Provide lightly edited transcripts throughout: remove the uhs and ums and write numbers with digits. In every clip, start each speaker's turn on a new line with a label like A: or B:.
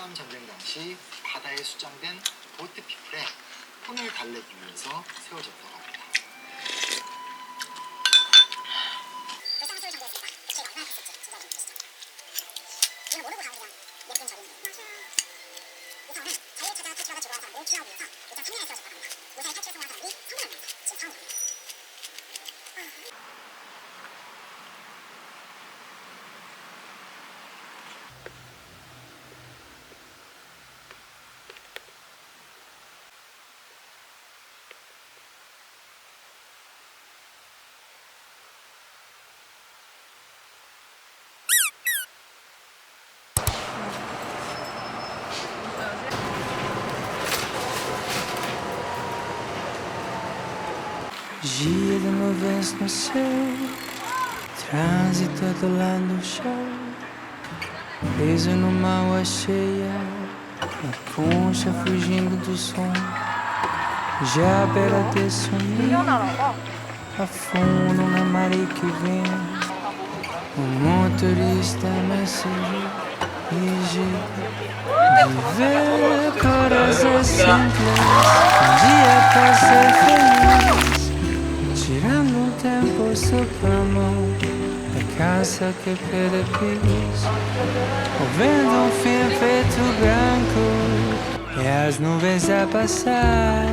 A: 베트남 전쟁 당시 바다에 수장된 보트 피플의 혼을 달래기 위해서 세워졌다고 합니다.
B: Dia de nuvens no céu, trânsito do lado do chão, preso numa água cheia, uma concha fugindo do som, já à beira de sumir, afundo na maré que vem, o motorista me seguiu, viver coisas simples, dia pra ser feliz. Tirando o tempo soprano da casa que perde picos, ouvindo um fim preto branco e as nuvens a passar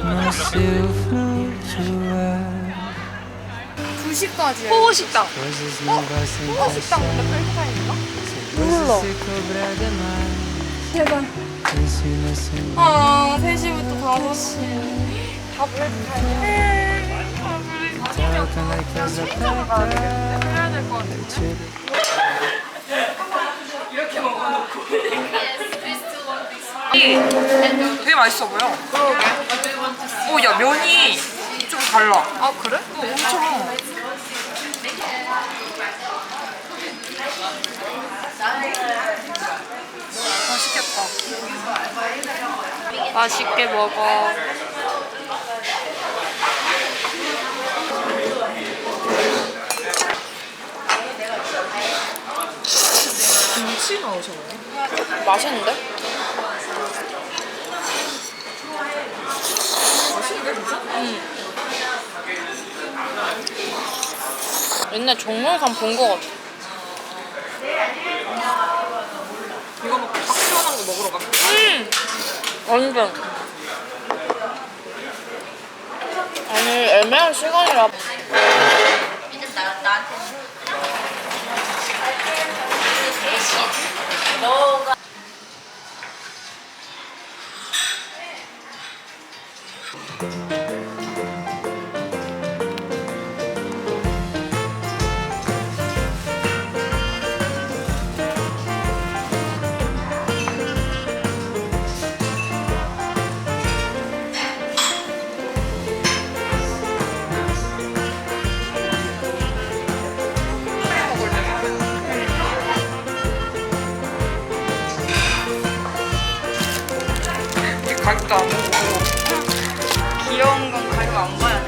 B: no seu flutuar.
C: 2시까지
D: 호식당.
B: Coisas novas sem
C: 호식당 근데 펠타임인가? 몰라.
B: se cobrar demais.
C: 제발.
B: Ensina sem
C: 아 3시부터 5시 밥을 해줄까요?
B: toca na casa pra cá.
C: 해야 될 것 같아.
D: 이렇게 먹어놓고. 되게 맛있어 보여. 그러게. 야 면이 좀 달라. 아 그래? 엄청. 맛있겠다. 맛있게 먹어. 김치 넣으셨네. 맛있는데? 맛있는데 진짜? 응. 옛날 종묘상 본 거 같아. 이거 먹고 딱 시원한 거 먹으러 가면 완전. 아니 애매한 시간이라. 나한테 대신 너가 가격도 안 보고 귀여운 건 가격 안 봐야 돼.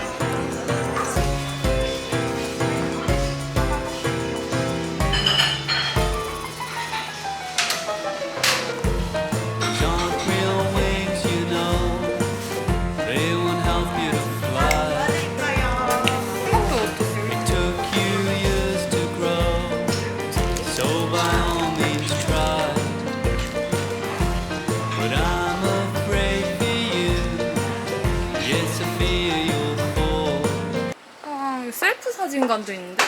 D: 셀프 사진관도 있는데?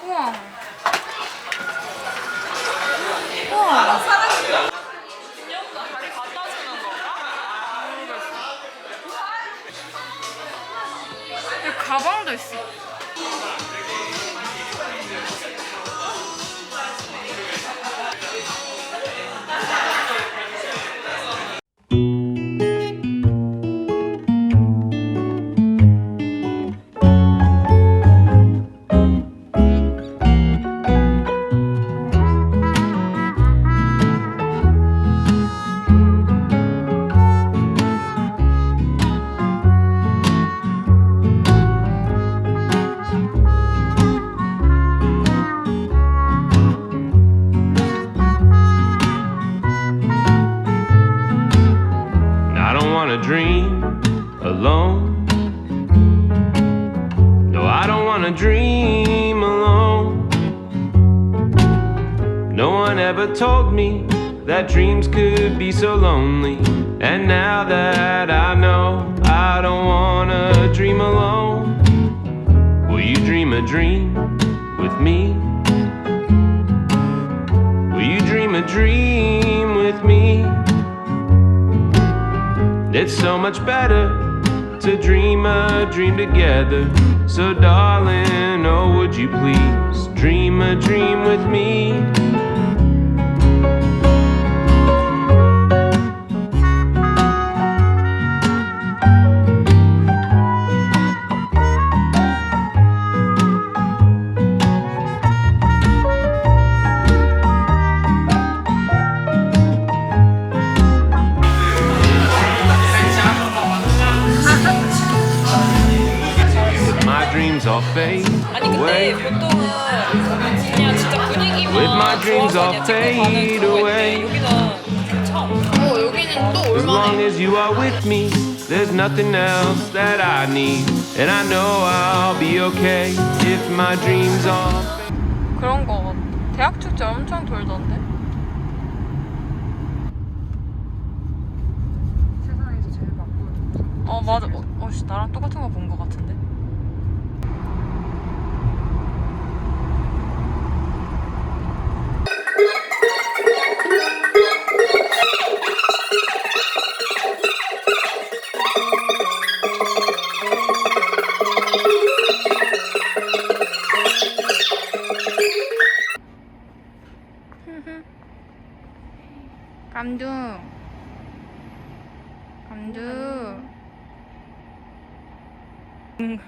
D: 우와. 우와. 여기 가방도 있어.
B: wanna dream alone. No, I don't wanna dream alone. No one ever told me that dreams could be so lonely. And now that I know, I don't wanna dream alone. Will you dream a dream with me? Will you dream a dream with me? It's so much better to dream a dream together. So darling, oh would you please dream a dream with me?
D: 아니 근데 보통은 그냥 진짜 분위기만 좋아서 그냥 찍고 가는 그런 건데 여기는 처음. 여기는 또
B: As long
D: 얼마나
B: as you are with me, there's nothing else that I need. And I know I'll be okay if my dreams are.
C: 그런 거 같아. 대학 축제 엄청 돌던데?
D: 세상에서 제일 바쁜.
C: 맞아. 나랑 똑같은 거 본 거 같은데? 감두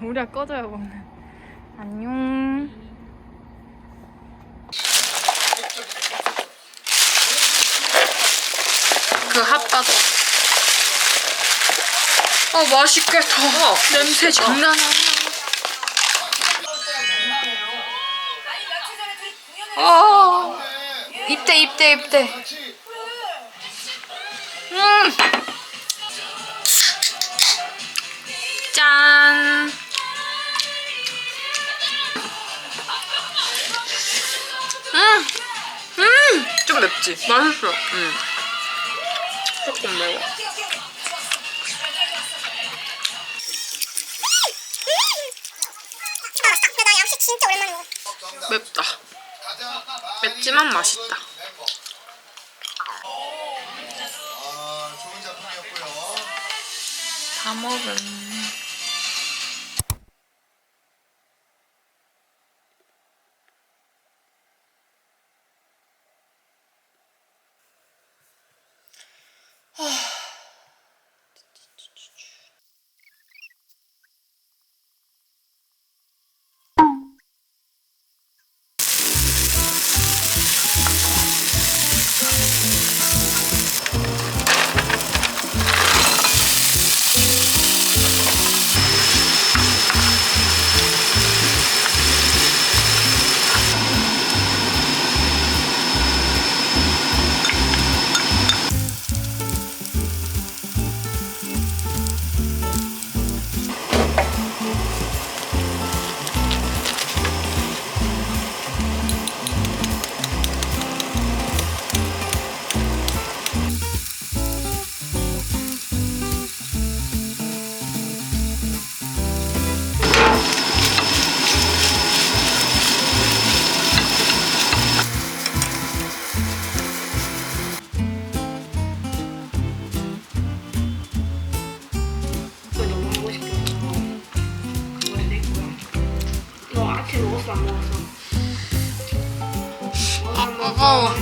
C: 우리가 꺼져야 보네. 안녕. 그 핫바도 맛있겠다. 냄새 장난 아니야. 입대. 짠.
D: 좀 맵지?
C: 맛있어.
D: 조금 매워.
E: 나 역시 진짜 오랜만에 먹어.
D: 맵다. 맵지만 맛있다.
A: 좋은 작품이었고요.
C: 다 먹음. 무거워.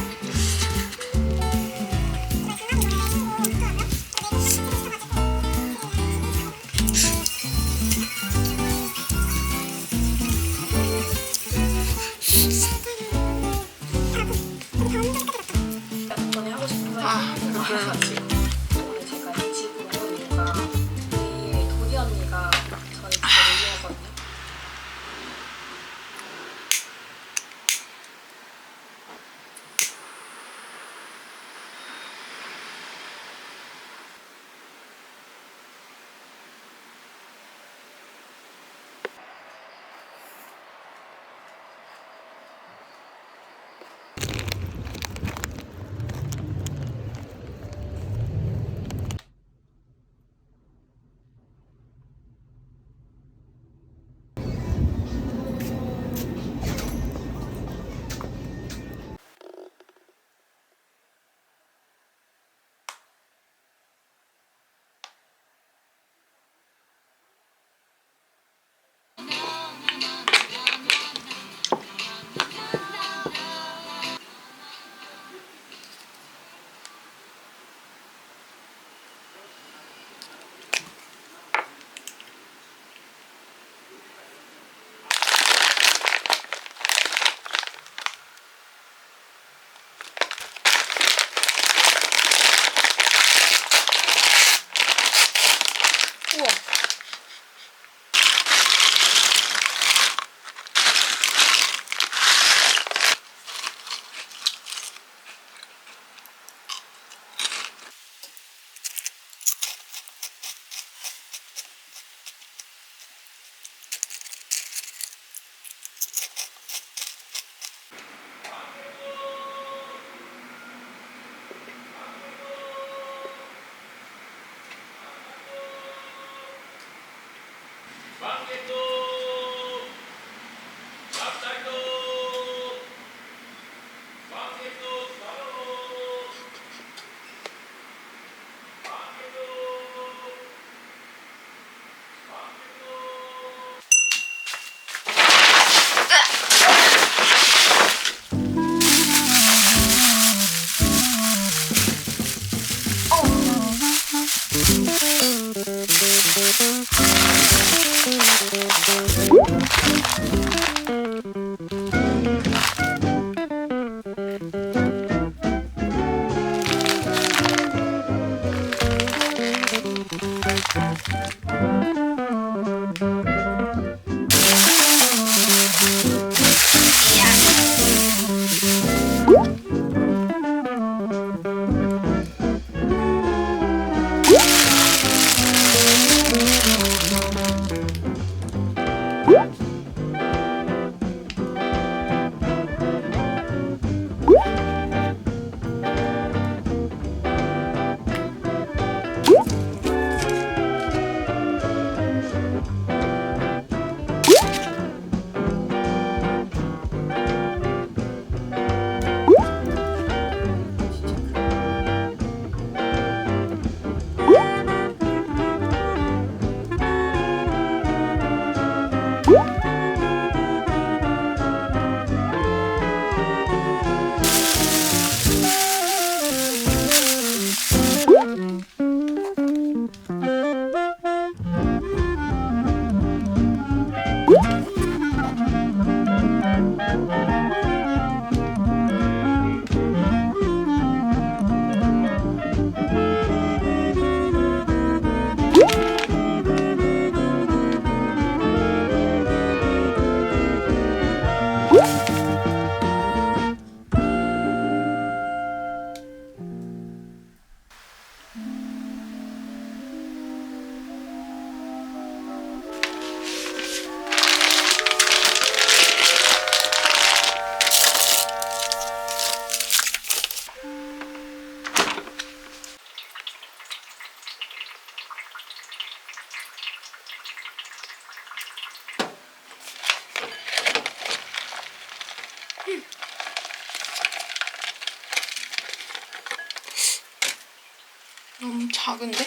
C: 너무 작은데?